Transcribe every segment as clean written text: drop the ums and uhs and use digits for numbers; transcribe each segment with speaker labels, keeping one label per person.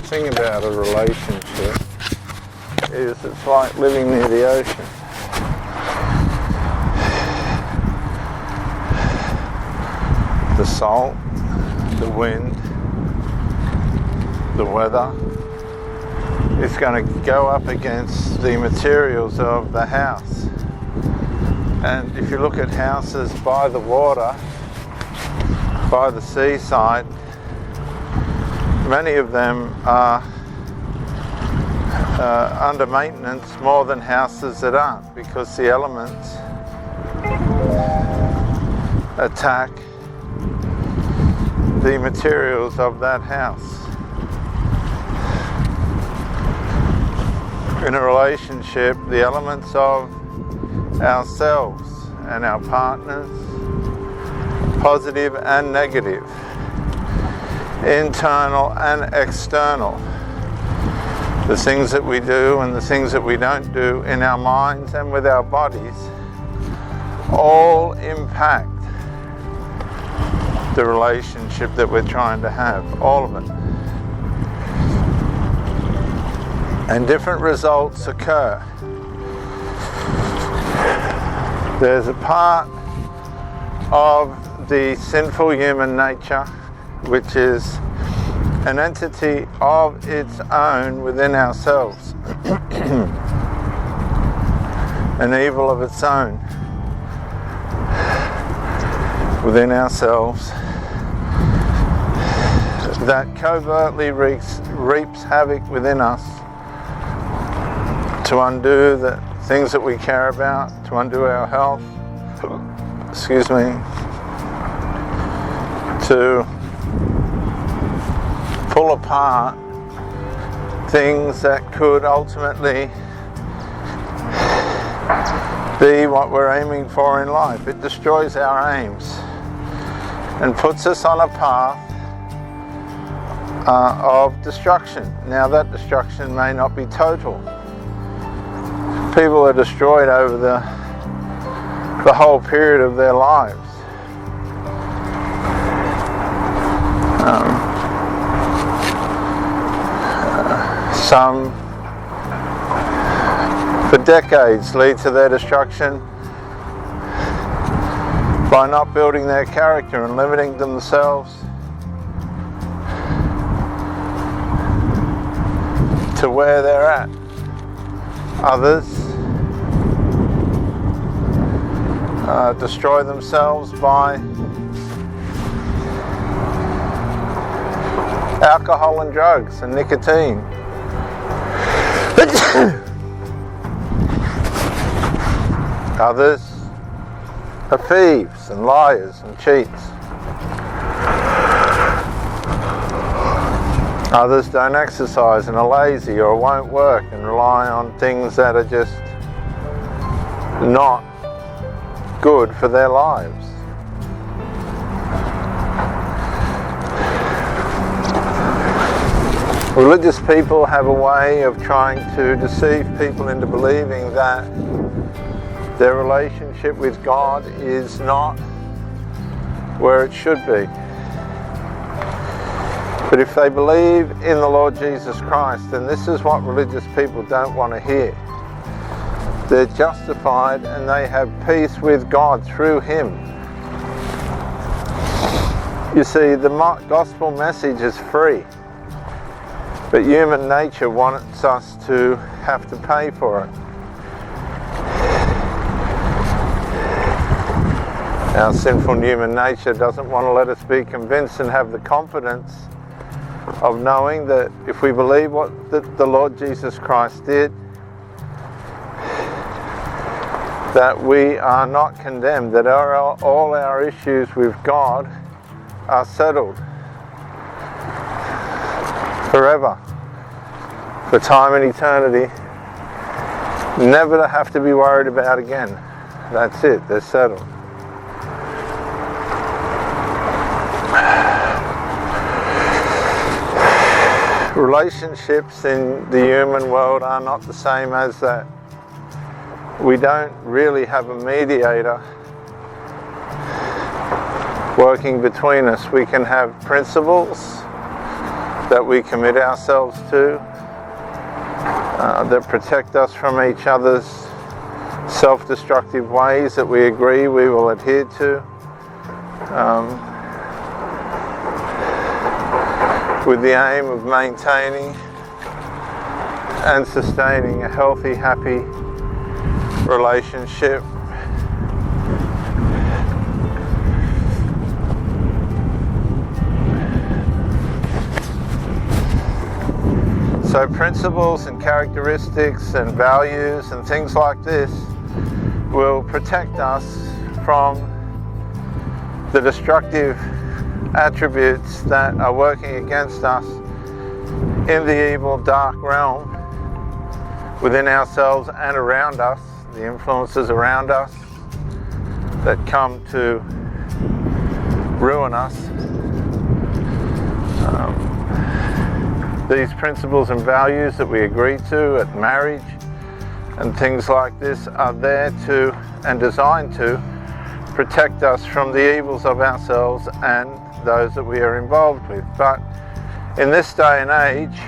Speaker 1: thing about a relationship is it's like living near the ocean. The salt, the wind, the weather is going to go up against the materials of the house. And if you look at houses by the water, by the seaside, many of them are under maintenance more than houses that aren't, because the elements attack the materials of that house. In a relationship, the elements of ourselves and our partners, positive and negative, internal and external, the things that we do and the things that we don't do in our minds and with our bodies, all impact the relationship that we're trying to have, all of it. And different results occur. There's a part of the sinful human nature which is an entity of its own within ourselves, an evil of its own within ourselves that covertly reaps havoc within us to undo the things that we care about, to undo our health, to pull apart things that could ultimately be what we're aiming for in life. It destroys our aims and puts us on a path of destruction. Now, that destruction may not be total. People are destroyed over the whole period of their lives. Some for decades lead to their destruction by not building their character and limiting themselves to where they're at. Others destroy themselves by alcohol and drugs and nicotine. Others are thieves and liars and cheats. Others don't exercise and are lazy or won't work and rely on things that are just not good for their lives. Religious people have a way of trying to deceive people into believing that their relationship with God is not where it should be. But if they believe in the Lord Jesus Christ, then this is what religious people don't want to hear. They're justified and they have peace with God through Him. You see, the gospel message is free, but human nature wants us to have to pay for it. Our sinful human nature doesn't want to let us be convinced and have the confidence of knowing that if we believe what the Lord Jesus Christ did, that we are not condemned, that all our issues with God are settled forever, for time and eternity, never to have to be worried about again. That's it, they're settled. Relationships in the human world are not the same as that. We don't really have a mediator working between us. We can have principles that we commit ourselves to, that protect us from each other's self-destructive ways that we agree we will adhere to, with the aim of maintaining and sustaining a healthy, happy relationship. So principles and characteristics and values and things like this will protect us from the destructive attributes that are working against us in the evil, dark realm within ourselves and around us, the influences around us that come to ruin us. These principles and values that we agree to at marriage and things like this are there to and designed to protect us from the evils of ourselves and those that we are involved with. But in this day and age,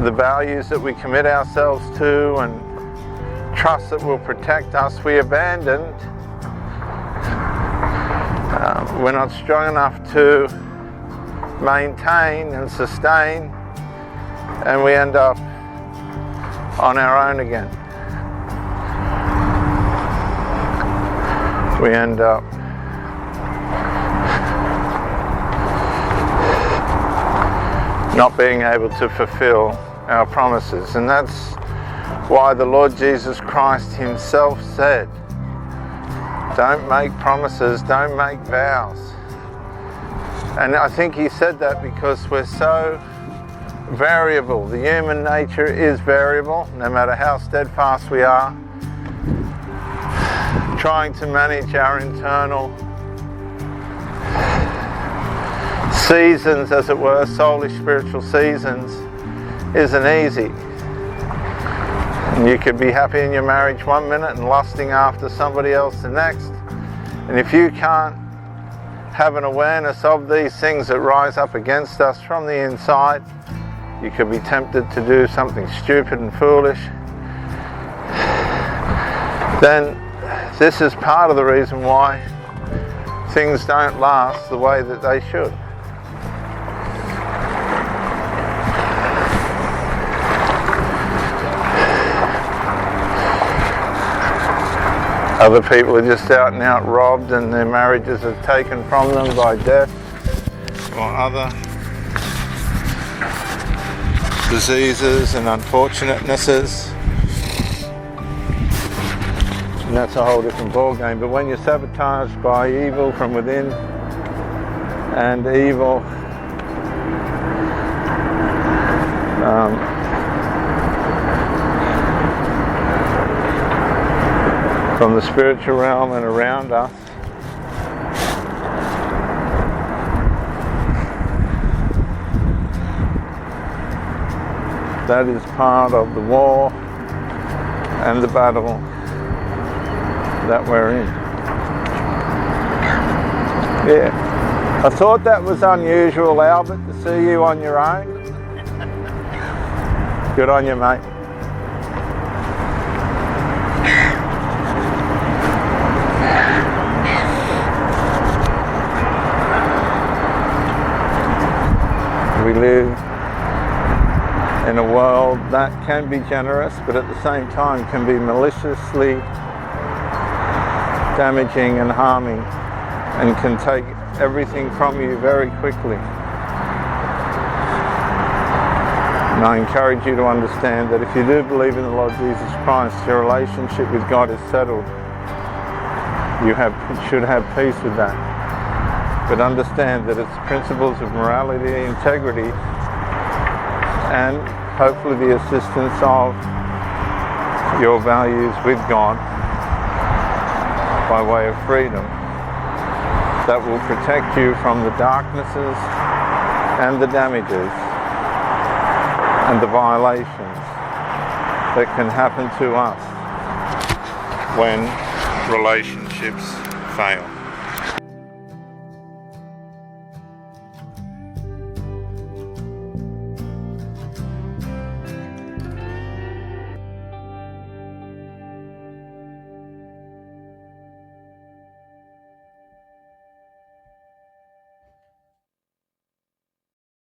Speaker 1: the values that we commit ourselves to and trust that will protect us, we abandoned. We're not strong enough to maintain and sustain, and we end up on our own again. We end up not being able to fulfill our promises. And that's why the Lord Jesus Christ himself said, don't make promises, don't make vows. And I think he said that because we're so variable. The human nature is variable, no matter how steadfast we are. Trying to manage our internal seasons, as it were, soulish spiritual seasons, isn't easy. And you could be happy in your marriage one minute and lusting after somebody else the next. And if you can't have an awareness of these things that rise up against us from the inside, you could be tempted to do something stupid and foolish. Then this is part of the reason why things don't last the way that they should. Other people are just out and out robbed, and their marriages are taken from them by death or other diseases and unfortunatenesses. And that's a whole different ballgame. But when you're sabotaged by evil from within and evil from the spiritual realm and around us, that is part of the war and the battle that we're in. Yeah. I thought that was unusual, Albert, to see you on your own. Good on you, mate. We live in a world that can be generous, but at the same time can be maliciously damaging and harming, and can take everything from you very quickly. And I encourage you to understand that if you do believe in the Lord Jesus Christ, your relationship with God is settled. You should have peace with that. But understand that it's principles of morality, integrity, and hopefully the assistance of your values with God by way of freedom that will protect you from the darknesses and the damages and the violations that can happen to us when relationships fail.